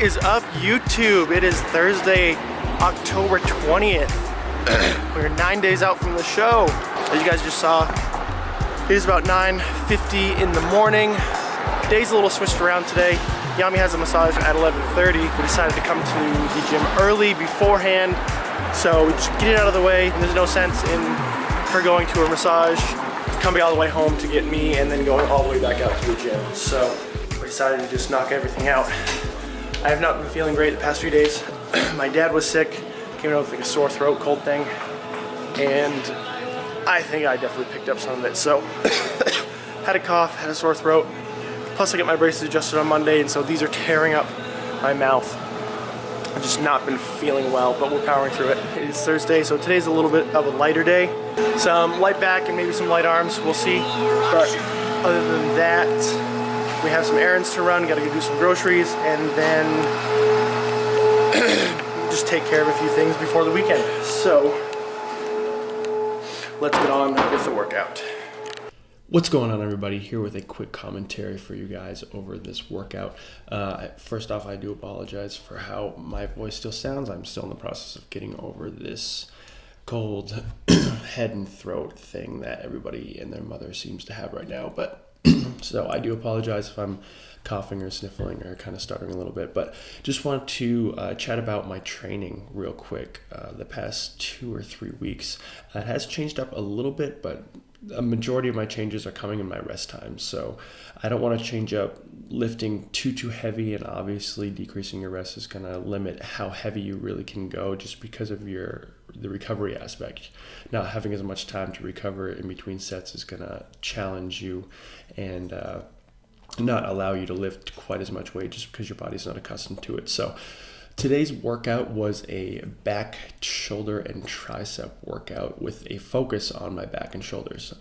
is up, YouTube? It is Thursday, October 20th. We're 9 days out from the show. As you guys just saw, it is about 9:50 in the morning. Day's a little switched around today. Yami has a massage at 11:30. We decided to come to the gym early beforehand, so we just get it out of the way. And there's no sense in her going to her massage, coming all the way home to get me, and then going all the way back out to the gym. So we decided to just knock everything out. I have not been feeling great the past few days. My dad was sick, came out with like a sore throat, cold thing, and I think I definitely picked up some of it. So had a cough, had a sore throat. Plus I got my braces adjusted on Monday, and so these are tearing up my mouth. I've just not been feeling well, but we're powering through it. It is Thursday, so today's a little bit of a lighter day. Some light back and maybe some light arms, we'll see. But other than that, we have some errands to run, gotta go do some groceries, and then just take care of a few things before the weekend. So let's get on with the workout. What's going on, everybody? Here with a quick commentary for you guys over this workout. First off, I do apologize for how my voice still sounds. I'm still in the process of getting over this cold head and throat thing that everybody and their mother seems to have right now. But so I do apologize if I'm coughing or sniffling or kind of stuttering a little bit, but just want to chat about my training real quick. The past 2 or 3 weeks, it has changed up a little bit, but a majority of my changes are coming in my rest times. So I don't want to change up lifting too heavy, and obviously decreasing your rest is going to limit how heavy you really can go just because of the recovery aspect. Not having as much time to recover in between sets is going to challenge you and not allow you to lift quite as much weight just because your body's not accustomed to it. So today's workout was a back, shoulder, and tricep workout with a focus on my back and shoulders.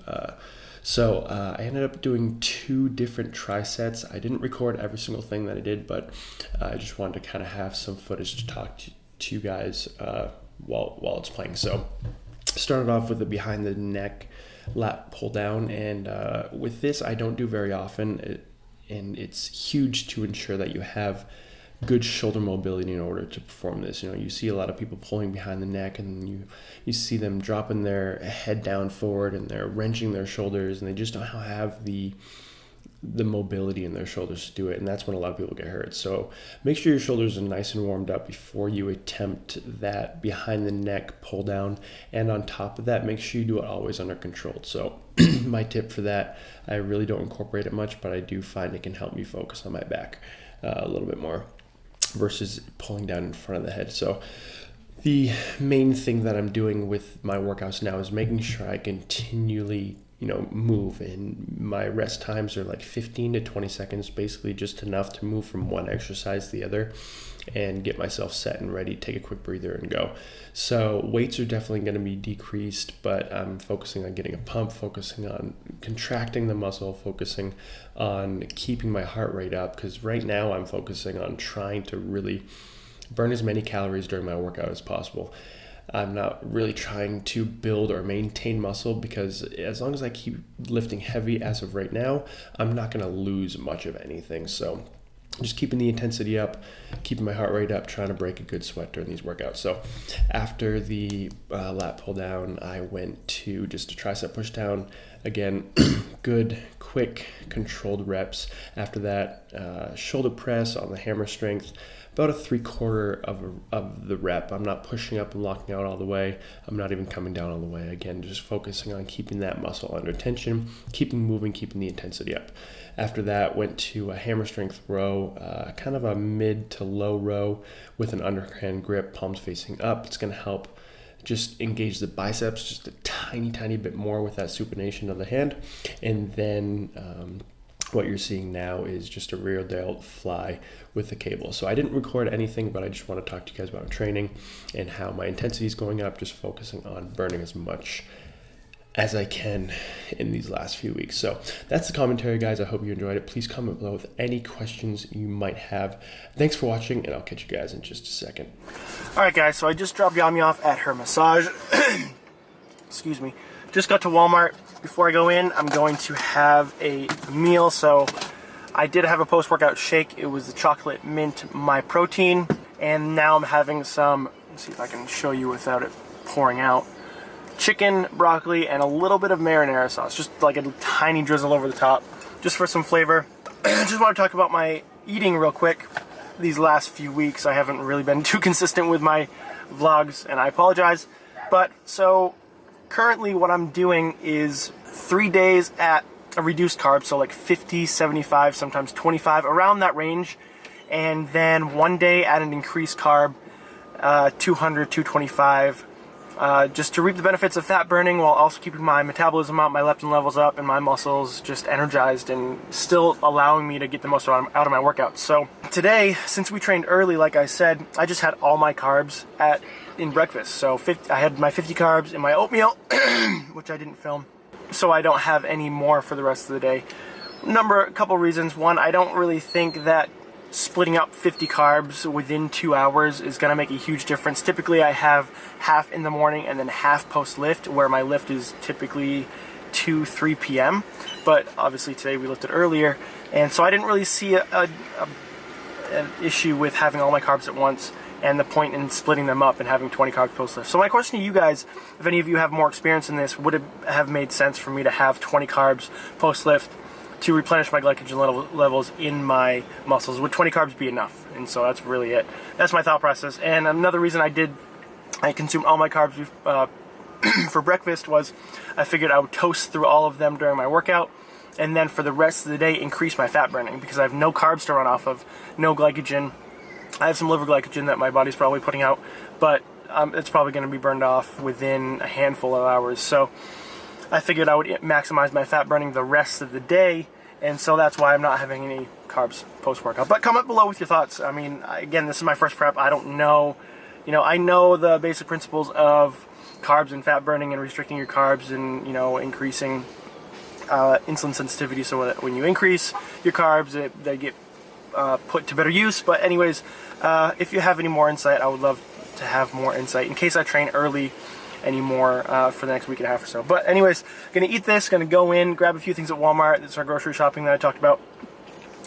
So I ended up doing 2 different trisets. I didn't record every single thing that I did, but I just wanted to kind of have some footage to talk to you guys while it's playing. So started off with the behind the neck lat pull down, and with this I don't do very often, and it's huge to ensure that you have good shoulder mobility in order to perform this. You know, you see a lot of people pulling behind the neck, and you see them dropping their head down forward, and they're wrenching their shoulders, and they just don't have the mobility in their shoulders to do it, and that's when a lot of people get hurt. So make sure your shoulders are nice and warmed up before you attempt that behind the neck pull down, and on top of that, make sure you do it always under control. So my tip for that, I really don't incorporate it much, but I do find it can help me focus on my back a little bit more versus pulling down in front of the head. So the main thing that I'm doing with my workouts now is making sure I continually move, and my rest times are like 15 to 20 seconds, basically just enough to move from one exercise to the other and get myself set and ready, take a quick breather and go. So weights are definitely going to be decreased, but I'm focusing on getting a pump, focusing on contracting the muscle, focusing on keeping my heart rate up, because right now I'm focusing on trying to really burn as many calories during my workout as possible. I'm not really trying to build or maintain muscle, because as long as I keep lifting heavy as of right now, I'm not going to lose much of anything. So just keeping the intensity up, keeping my heart rate up, trying to break a good sweat during these workouts. So after the lat pull down, I went to just a tricep push down. Again, good, quick, controlled reps. After that, shoulder press on the hammer strength, about a 3/4 of the rep. I'm not pushing up and locking out all the way. I'm not even coming down all the way. Again, just focusing on keeping that muscle under tension, keeping moving, keeping the intensity up. After that, went to a hammer strength row, kind of a mid to low row with an underhand grip, palms facing up. It's going to help just engage the biceps just a tiny bit more with that supination of the hand. And then what you're seeing now is just a rear delt fly with the cable. So I didn't record anything, but I just want to talk to you guys about training and how my intensity is going up, just focusing on burning as much as I can in these last few weeks. So that's the commentary, guys. I hope you enjoyed it. Please comment below with any questions you might have. Thanks for watching, and I'll catch you guys in just a second. All right, guys, so I just dropped Yami off at her massage. Excuse me. Just got to Walmart. Before I go in, I'm going to have a meal. So I did have a post-workout shake. It was the chocolate mint My Protein, and now I'm having some, let's see if I can show you without it pouring out, chicken, broccoli, and a little bit of marinara sauce, just like a tiny drizzle over the top, just for some flavor. Just want to talk about my eating real quick. These last few weeks I haven't really been too consistent with my vlogs, and I apologize. But so currently what I'm doing is 3 days at a reduced carb, so like 50, 75, sometimes 25, around that range, and then 1 day at an increased carb, 200, 225, just to reap the benefits of fat burning while also keeping my metabolism up, my leptin levels up, and my muscles just energized and still allowing me to get the most out of my workouts. So today, since we trained early, like I said, I just had all my carbs in breakfast. So I had my 50 carbs in my oatmeal, which I didn't film, so I don't have any more for the rest of the day. A couple reasons. One, I don't really think that splitting up 50 carbs within 2 hours is going to make a huge difference. Typically I have half in the morning and then half post lift, where my lift is typically 2-3 p.m. but obviously today we lifted earlier, and so I didn't really see an issue with having all my carbs at once, and the point in splitting them up and having 20 carbs post lift. So my question to you guys, if any of you have more experience in this, would it have made sense for me to have 20 carbs post lift to replenish my glycogen levels in my muscles? Would 20 carbs be enough? And so that's really it. That's my thought process. And another reason I consumed all my carbs for breakfast was I figured I would toast through all of them during my workout, and then for the rest of the day increase my fat burning, because I have no carbs to run off of, no glycogen. I have some liver glycogen that my body's probably putting out, but it's probably going to be burned off within a handful of hours. So I figured I would maximize my fat burning the rest of the day, and so that's why I'm not having any carbs post-workout. But comment below with your thoughts. I mean, again, this is my first prep. I don't know, I know the basic principles of carbs and fat burning and restricting your carbs and, increasing insulin sensitivity, so that when you increase your carbs, they get put to better use. But anyways, if you have any more insight, I would love to have more insight in case I train early anymore for the next week and a half or so. But anyways, gonna eat this, gonna go in, grab a few things at Walmart. This is our grocery shopping that I talked about.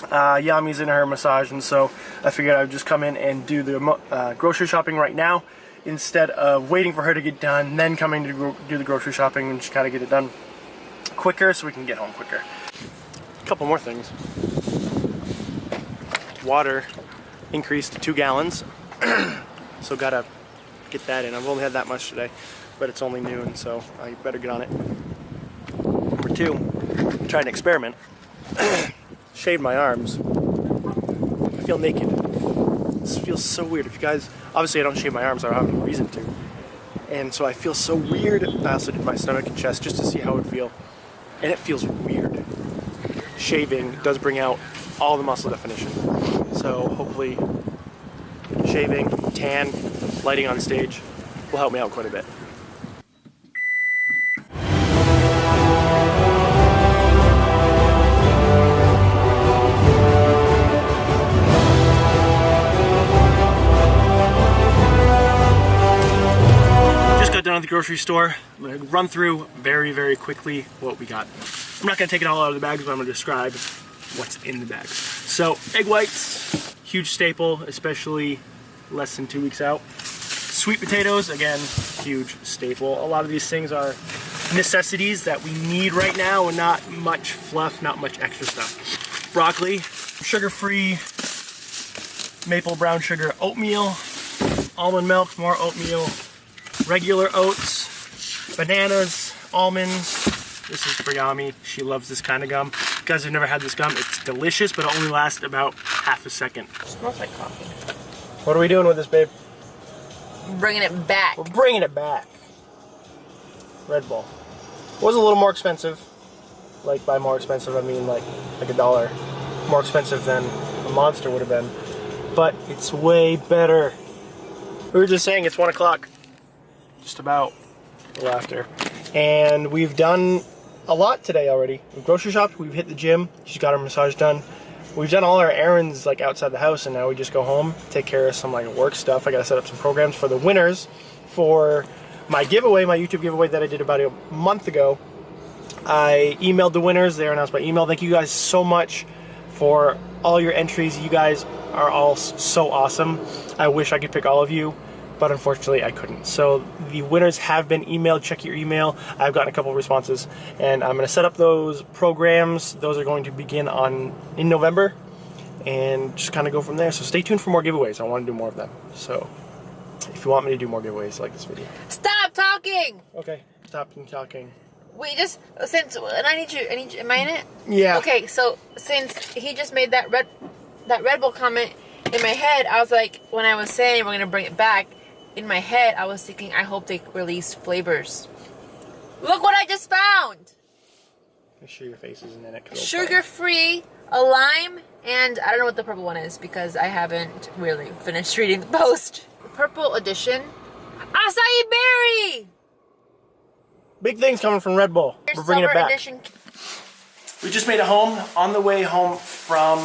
Yami's in her massage, and so I figured I would just come in and do the grocery shopping right now, instead of waiting for her to get done, then coming to do the grocery shopping, and just kind of get it done quicker so we can get home quicker. A couple more things. Water increased to 2 gallons, so gotta get that in. I've only had that much today, but it's only noon, so I better get on it. Number 2, I'm trying to experiment. Shave my arms. I feel naked. This feels so weird. If you guys, obviously I don't shave my arms, I don't have any reason to, and so I feel so weird. I also did my stomach and chest just to see how it would feel, and it feels weird. Shaving does bring out all the muscle definition, so hopefully shaving, tan, lighting on stage will help me out quite a bit. Just got done at the grocery store. I'm going to run through very, very quickly what we got. I'm not going to take it all out of the bags, but I'm going to describe what's in the bags. So, egg whites, huge staple, especially less than 2 weeks out. Sweet potatoes, again, huge staple. A lot of these things are necessities that we need right now, and not much fluff, not much extra stuff. Broccoli, sugar-free, maple brown sugar oatmeal, almond milk, more oatmeal, regular oats, bananas, almonds. This is for Yami. She loves this kind of gum. If you guys have never had this gum, it's delicious, but it only lasts about half a second. It smells like coffee. What are we doing with this, babe? Bringing it back. We're bringing it back. Red Bull. Was a little more expensive. Like, by more expensive, I mean like $1 more expensive than a Monster would have been. But it's way better. We were just saying it's 1 o'clock. Just about. A little after. And we've done a lot today already. We've grocery shopped, we've hit the gym, she's got her massage done. We've done all our errands like outside the house, and now we just go home, take care of some like work stuff. I gotta set up some programs for the winners for my giveaway, my YouTube giveaway that I did about a month ago. I emailed the winners, they were announced by email. Thank you guys so much for all your entries. You guys are all so awesome. I wish I could pick all of you, but unfortunately I couldn't. So the winners have been emailed. Check your email. I've gotten a couple of responses, and I'm going to set up those programs. Those are going to begin in November, and just kind of go from there. So stay tuned for more giveaways. I want to do more of them. So if you want me to do more giveaways, like this video. Stop talking! Okay, stop talking. Wait, and I need you, am I in it? Yeah. Okay, so since he just made that Red Bull comment, in my head, I was like, when I was saying we're going to bring it back, in my head, I was thinking, I hope they release flavors. Look what I just found! Make sure your face isn't in it. Sugar-free, a lime, and I don't know what the purple one is because I haven't really finished reading the post. The purple edition, acai berry! Big things coming from Red Bull. We're bringing it back. Edition. We just made it home. On the way home from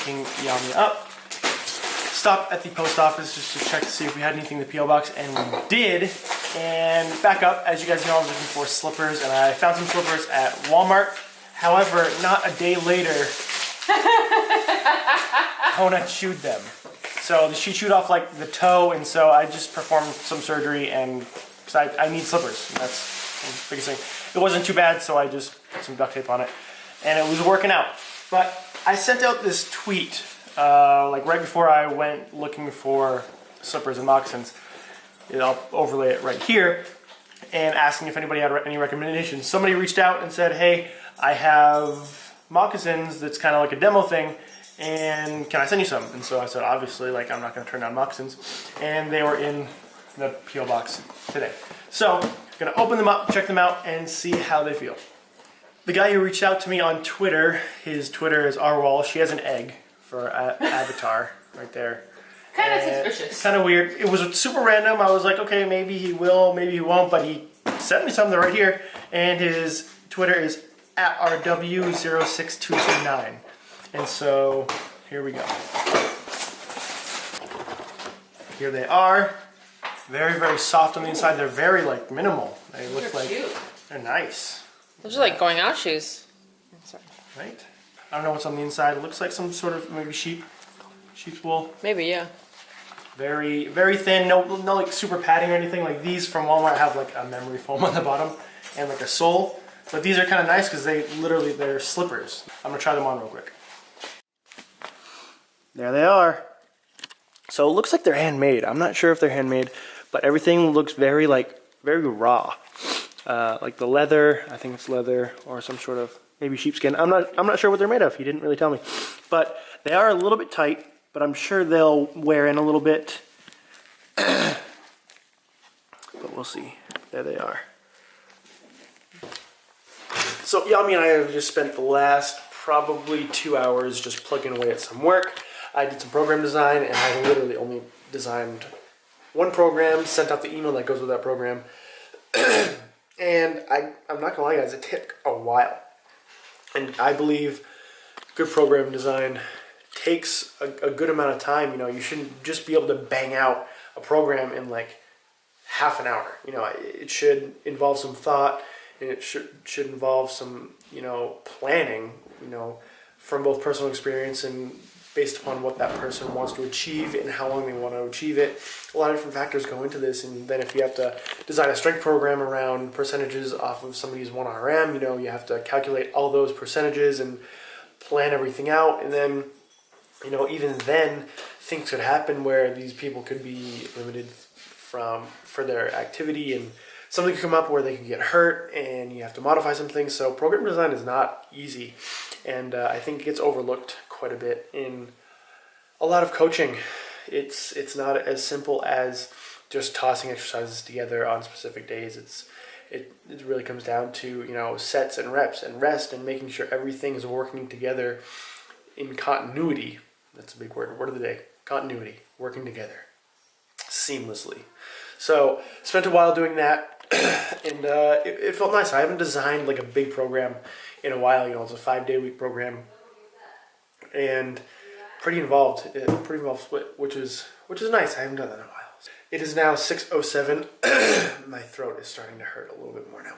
picking Yami up. Stopped at the post office just to check to see if we had anything in the P.O. box, and we did. And back up, as you guys know, I was looking for slippers, and I found some slippers at Walmart. However, not a day later, Hona chewed them. So she chewed off like the toe, and so I just performed some surgery, and because I need slippers. That's the biggest thing. It wasn't too bad, so I just put some duct tape on it, and it was working out. But I sent out this tweet like right before I went looking for slippers and moccasins. I'll overlay it right here, and asking if anybody had any recommendations. Somebody reached out and said, hey, I have moccasins that's kind of like a demo thing, and can I send you some? And so I said, obviously, like, I'm not going to turn down moccasins. And they were in the P.O. box today. So I'm going to open them up, check them out, and see how they feel. The guy who reached out to me on Twitter, his Twitter is rwall. She has an egg for avatar right there. Kind of suspicious. Kind of weird. It was super random. I was like, okay, maybe he will, maybe he won't, but he sent me something right here, and his Twitter is @RW06229. And so here we go. Here they are. Very, very soft on the inside. They're very like minimal. They look like cute. They're nice. Those are like going out shoes. Sorry. Right? I don't know what's on the inside. It looks like some sort of maybe sheep's wool. Maybe, yeah. Very, very thin. No like super padding or anything. Like these from Walmart have like a memory foam on the bottom and like a sole. But these are kind of nice because they're slippers. I'm gonna try them on real quick. There they are. So it looks like they're handmade. I'm not sure if they're handmade, but everything looks very raw. Like the leather, I think it's leather or some sort of maybe sheepskin. I'm not sure what they're made of. He didn't really tell me. But they are a little bit tight, but I'm sure they'll wear in a little bit. But we'll see. There they are. So Yami and I have just spent the last probably 2 hours just plugging away at some work. I did some program design, and I literally only designed one program, sent out the email that goes with that program. And I'm not gonna lie, guys, it took a while. And I believe good program design takes a good amount of time. You know, you shouldn't just be able to bang out a program in like half an hour. You know, it should involve some thought, and it should involve some, you know, planning, you know, from both personal experience and based upon what that person wants to achieve and how long they want to achieve it. A lot of different factors go into this, and then if you have to design a strength program around percentages off of somebody's 1RM, you know, you have to calculate all those percentages and plan everything out, and then, you know, even then, things could happen where these people could be limited for their activity, and something could come up where they could get hurt, and you have to modify some things. So program design is not easy, and I think it gets overlooked quite a bit in a lot of coaching. It's not as simple as just tossing exercises together on specific days. It really comes down to, you know, sets and reps and rest and making sure everything is working together in continuity. That's a big word of the day. Continuity, working together seamlessly. So spent a while doing that, and it felt nice. I haven't designed like a big program in a while. You know, it's a 5-day-week program, and pretty involved, which is nice. I haven't done that in a while. It is now 6:07. My throat is starting to hurt a little bit more now.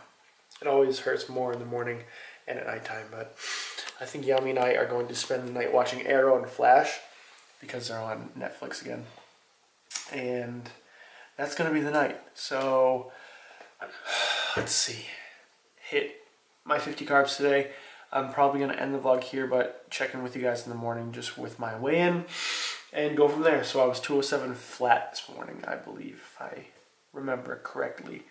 It always hurts more in the morning and at nighttime, but I think Yami and I are going to spend the night watching Arrow and Flash because they're on Netflix again. And that's going to be the night. So, let's see. Hit my 50 carbs today. I'm probably going to end the vlog here, but check in with you guys in the morning just with my weigh-in and go from there. So I was 207 flat this morning, I believe, if I remember correctly.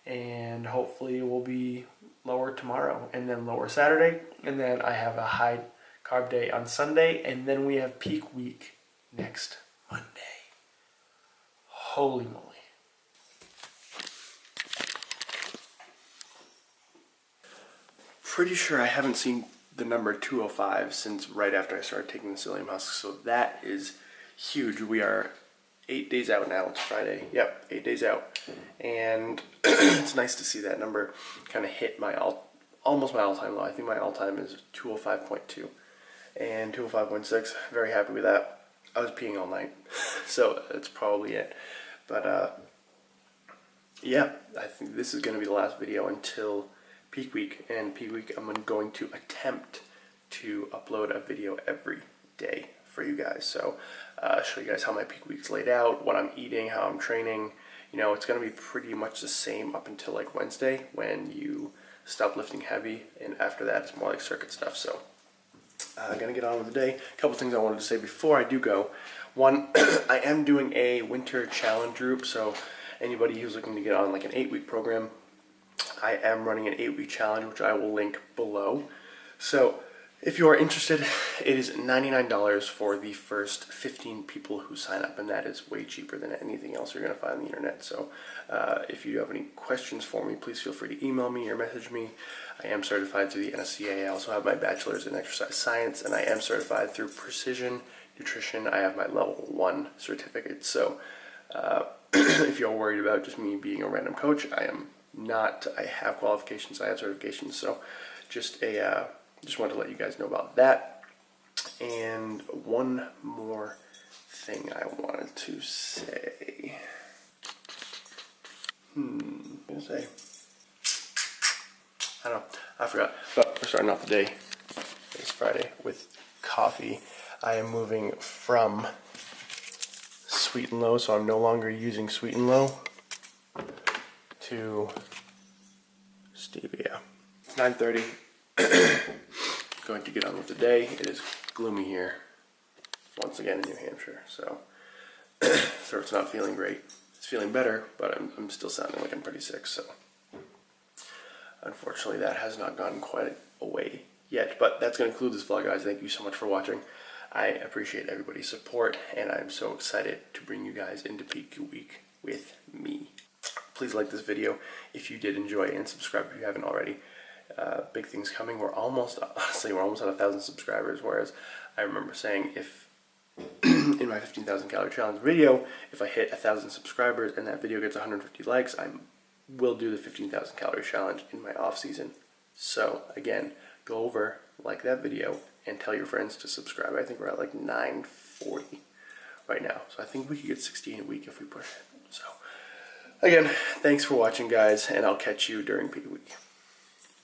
And hopefully we'll be lower tomorrow and then lower Saturday. And then I have a high carb day on Sunday. And then we have peak week next Monday. Holy moly. Pretty sure I haven't seen the number 205 since right after I started taking the psyllium husk. So that is huge. We are 8 days out now. It's Friday. Yep, 8 days out. And it's nice to see that number kind of hit my almost my all-time low. I think my all-time is 205.2 and 205.6. Very happy with that. I was peeing all night, so that's probably it. But yeah, I think this is going to be the last video until peak week. And peak week, I'm going to attempt to upload a video every day for you guys. So show you guys how my peak week's laid out, what I'm eating, how I'm training. You know, it's going to be pretty much the same up until like Wednesday when you stop lifting heavy, and after that it's more like circuit stuff. So I'm going to get on with the day. A couple things I wanted to say before I do go. One, I am doing a winter challenge group, so anybody who's looking to get on like an 8-week program, I am running an 8-week challenge, which I will link below. So if you are interested, it is $99 for the first 15 people who sign up, and that is way cheaper than anything else you're going to find on the internet. So if you have any questions for me, please feel free to email me or message me. I am certified through the NSCA. I also have my bachelor's in exercise science, and I am certified through Precision Nutrition. I have my level 1 certificate. So if you're worried about just me being a random coach, I am not. I have qualifications, I have certifications. So just wanted to let you guys know about that. And one more thing I wanted to say. What was I gonna say? I don't know. I forgot. But we're starting off the day. It's Friday with coffee. I am moving from Sweet and Low, so I'm no longer using Sweet and Low, to stevia. It's 9:30. Going to get on with the day. It is gloomy here once again in New Hampshire, so throat's not feeling great. It's feeling better, but I'm still sounding like I'm pretty sick, so unfortunately that has not gone quite away yet. But that's going to conclude this vlog, guys. Thank you so much for watching. I appreciate everybody's support, and I'm so excited to bring you guys into peak week with me. Please like this video if you did enjoy, and subscribe if you haven't already. Big things coming. We're almost at 1,000 subscribers, whereas I remember saying if in my 15,000 calorie challenge video, if I hit 1,000 subscribers and that video gets 150 likes, I will do the 15,000 calorie challenge in my off season. So again, go over, like that video, and tell your friends to subscribe. I think we're at like 940 right now, so I think we could get 60 in a week if we push it. So again, thanks for watching, guys, and I'll catch you during peak week.